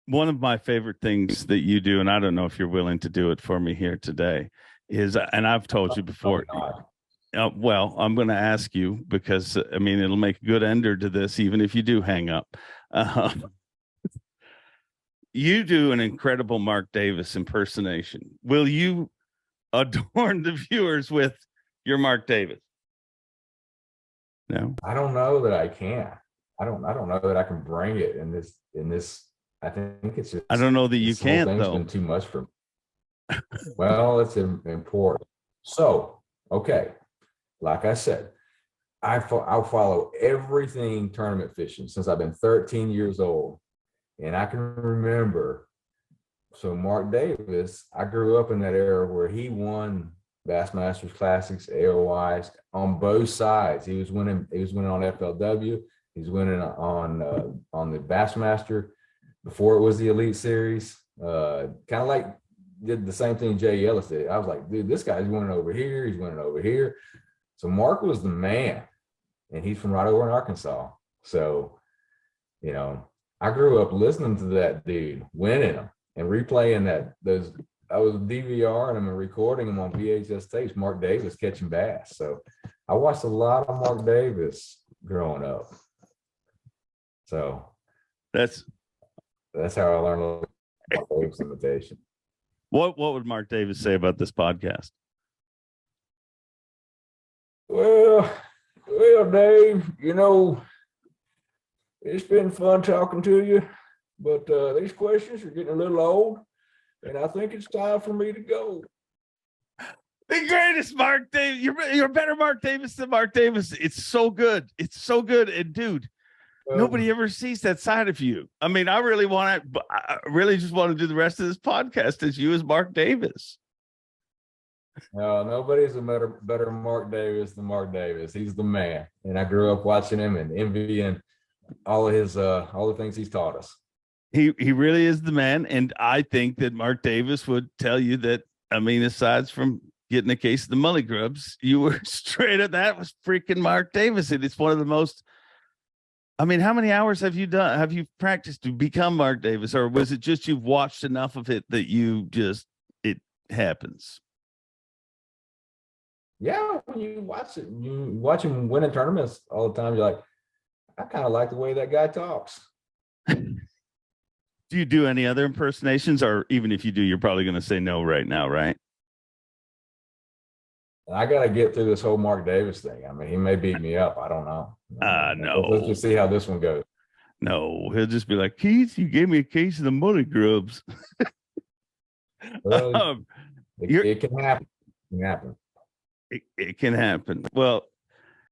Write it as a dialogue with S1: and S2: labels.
S1: one of my favorite things that you do, and I don't know if you're willing to do it for me here today, is, and I've told you before. Well, I'm going to ask you because I mean it'll make a good ender to this, even if you do hang up. You do an incredible Mark Davis impersonation. Will you adorn the viewers with your Mark Davis? No,
S2: I don't know that I can. I don't know that I can bring it in this. I think it's just.
S1: I don't know that you can't
S2: Thing's
S1: though.
S2: been too much for me. Well, it's important. So, okay, like I said, I'll follow everything tournament fishing since I've been 13 years old, and I can remember. So Mark Davis, I grew up in that era where he won Bassmaster Classics, AOYs on both sides. He was winning on FLW. He's winning on the Bassmaster before it was the Elite Series. Kind of like did the same thing Jay Ellis did. I was like, dude, this guy's winning over here. He's winning over here. So Mark was the man, and he's from right over in Arkansas. So, you know, I grew up listening to that dude winning them and replaying those. I was DVRing them and recording them on VHS tapes. Mark Davis catching bass. So I watched a lot of Mark Davis growing up. So that's how I learned Mark Davis imitation.
S1: What would Mark Davis say about this podcast?
S2: Well, Dave, you know, it's been fun talking to you, but these questions are getting a little old, and I think it's time for me to go.
S1: The greatest Mark Davis. You're better Mark Davis than Mark Davis. It's so good. It's so good. And dude, nobody ever sees that side of you. I mean, I really just want to do the rest of this podcast as you as Mark Davis.
S2: No, nobody's a better Mark Davis than Mark Davis. He's the man. And I grew up watching him and envying all of his all the things he's taught us.
S1: He really is the man. And I think that Mark Davis would tell you that, I mean, aside from getting a case of the Mully Grubs, you were straight at that was freaking Mark Davis. And it's one of the most, I mean, how many hours have you practiced to become Mark Davis? Or was it just you've watched enough of it that it happens?
S2: Yeah, when you watch it, you watch him winning tournaments all the time, you're like, I kind of like the way that guy talks.
S1: Do you do any other impersonations? Or even if you do, you're probably going to say no right now, right?
S2: I got to get through this whole Mark Davis thing. I mean, he may beat me up. I don't know.
S1: No.
S2: Let's just see how this one goes.
S1: No, he'll just be like, Keith, you gave me a case of the Mully Grubs.
S2: Well, it can happen. It can happen.
S1: It can happen. Well,